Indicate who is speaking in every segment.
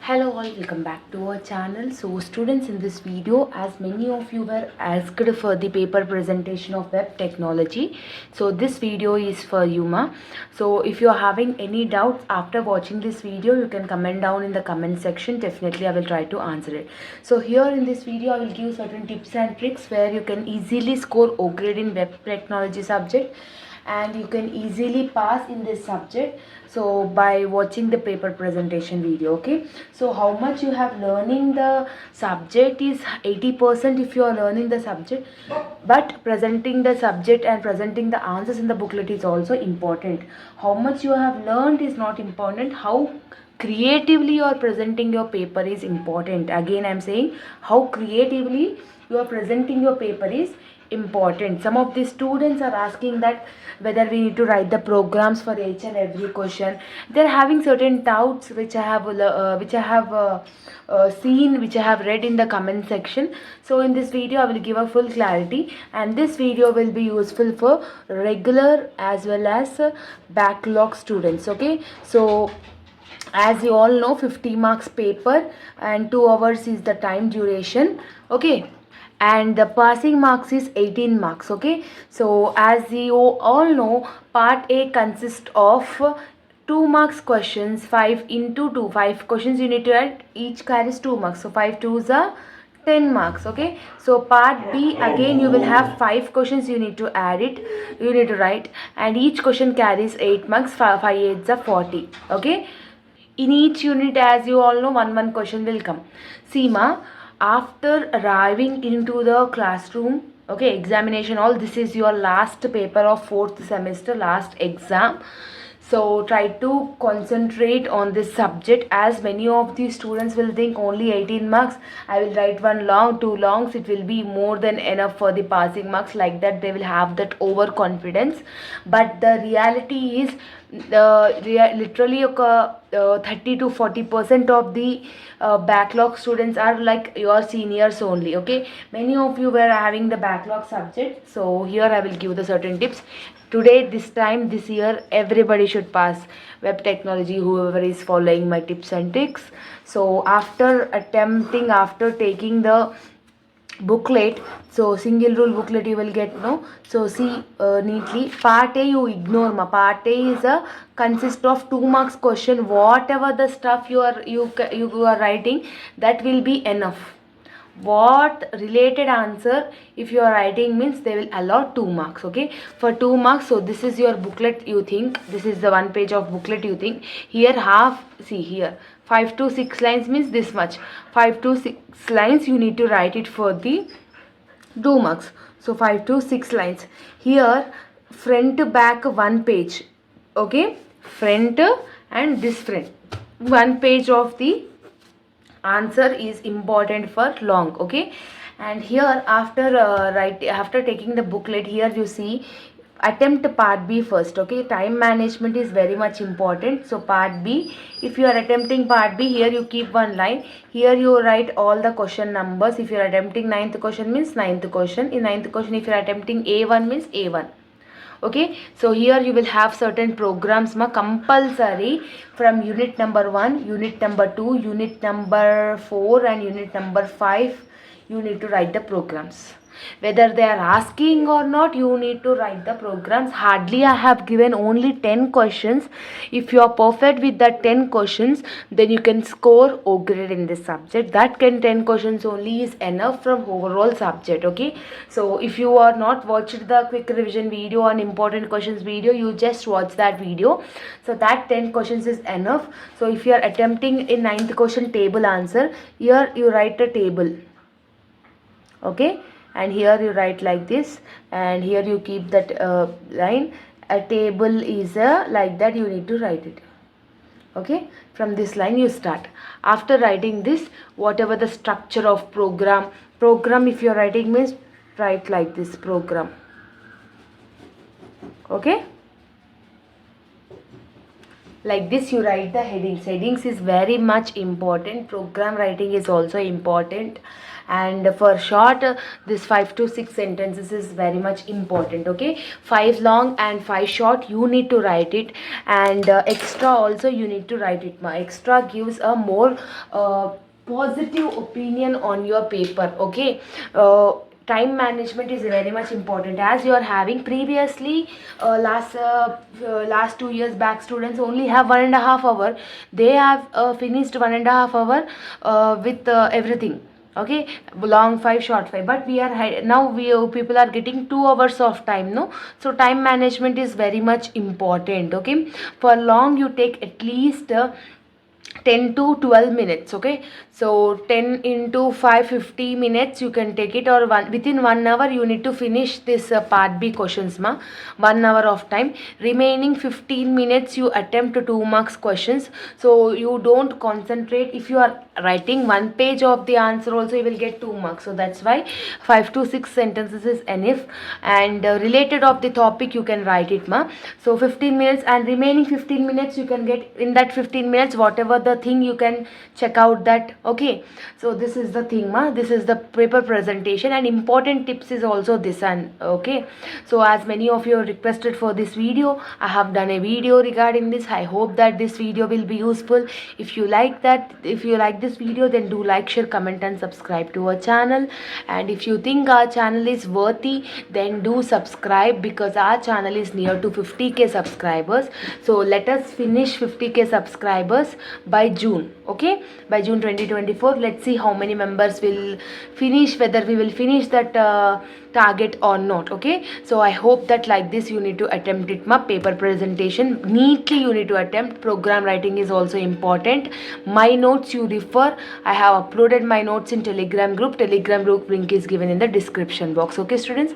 Speaker 1: Hello all, welcome back to our channel. So students, in this video, as many of you were asked for the paper presentation of web technology, so this video is for you ma. So if you are having any doubts after watching this video, you can comment down in the comment section. Definitely I will try to answer it. So here in this video I will give certain tips and tricks where you can easily score O grade in web technology subject, and you can easily pass in this subject, so by watching the paper presentation video. Okay, so how much you have learning the subject is 80% if you are learning the subject, but presenting the subject and presenting the answers in the booklet is also important. How much you have learned is not important, how creatively you are presenting your paper is important. Again I am saying, how creatively you are presenting your paper is important. Some of the students are asking that whether we need to write the programs for each and every question. They're having certain doubts which I have seen, which I have read in the comment section. So in this video I will give a full clarity, and this video will be useful for regular as well as backlog students. Okay, so as you all know, 50 marks paper and 2 hours is the time duration. Okay, and the passing marks is 18 marks. Okay, so as you all know, part A consists of 2 marks questions, 5 into 2, 5 questions you need to write, each carries 2 marks, so 5 twos are 10 marks. Okay, so part B, again you will have 5 questions, you need to add it, you need to write, and each question carries 8 marks, 5 8s are 40. Okay, in each unit, as you all know, one question will come. Seema, after arriving into the classroom, okay, examination, all this is your last paper of 4th semester, last exam. So try to concentrate on this subject, as many of the students will think only 18 marks, I will write one long, 2 longs, it will be more than enough for the passing marks. Like that they will have that overconfidence, but the reality is literally 30 to 40% of the backlog students are like your seniors only. Okay, many of you were having the backlog subject, so here I will give the certain tips. Today, this time, this year, everybody should pass web technology, whoever is following my tips and tricks. So after taking the booklet, so single rule booklet you will get, no? So see neatly, part A you ignore ma. Part A is a consist of 2 marks question. Whatever the stuff you are writing, that will be enough. What related answer if you are writing means they will allot 2 marks. Okay, for 2 marks, so this is your booklet, you think this is the 1 page of booklet, you think here half, see here 5 to 6 lines means this much, 5 to 6 lines you need to write it for the 2 marks. So 5 to 6 lines. Here front to back 1 page. Okay, front and this front 1 page of the answer is important for long. Okay, and here after after taking the booklet, here you see attempt part B first. Okay, time management is very much important. So part B, if you are attempting part B, here you keep one line, here you write all the question numbers. If you are attempting 9th question means 9th question, in 9th question if you are attempting A1 means A1. Okay, so here you will have certain programs ma compulsory from unit number 1, unit number 2, unit number 4 and unit number 5. You need to write the programs, whether they are asking or not, you need to write the programs. Hardly I have given only 10 questions. If you are perfect with that 10 questions, then you can score O grade in this subject. That 10 questions only is enough from overall subject. Okay, so if you are not watched the quick revision video on important questions video, you just watch that video. So that 10 questions is enough. So if you are attempting in 9th question table answer, here you write a table. Okay, and here you write like this, and here you keep that line, a table is a, like that you need to write it. Okay, from this line you start. After writing this, whatever the structure of program if you are writing means write like this, program. Okay, like this you write the headings is very much important. Program writing is also important, and for short this 5 to 6 sentences is very much important. Okay, 5 long and 5 short you need to write it, and extra also you need to write it. Extra gives a more positive opinion on your paper. Okay, time management is very much important, as you are having previously last 2 years back students only have 1.5 hour. They have finished 1.5 hour with everything. Okay, long 5 short 5, but we are now we people are getting 2 hours of time, no? So time management is very much important. Okay, for long you take at least 10 to 12 minutes. Okay, so 10 into 5 50 minutes you can take it, or within 1 hour you need to finish this part B questions 1 hour of time. Remaining 15 minutes you attempt 2 marks questions. So you don't concentrate. If you are writing one page of the answer also you will get 2 marks. So that's why 5 to 6 sentences is enough, and related of the topic you can write it So 15 minutes, and remaining 15 minutes you can get in that 15 minutes whatever the thing you can check out that. Okay, so this is the thing this is the paper presentation, and important tips is also this. And okay, so as many of you requested for this video, I have done a video regarding this. I hope that this video will be useful. If you like this video, then do like, share, comment and subscribe to our channel. And if you think our channel is worthy, then do subscribe, because our channel is near to 50k subscribers. So let us finish 50k subscribers by June. Okay, by June 2024. Let's see how many members will finish, whether we will finish that target or not. Okay, so I hope that like this you need to attempt it paper presentation neatly. You need to attempt. Program writing is also important. My notes you refer. I have uploaded my notes in Telegram group. Telegram group link is given in the description box. Okay students,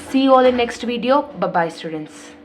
Speaker 1: see you all in next video. Bye bye students.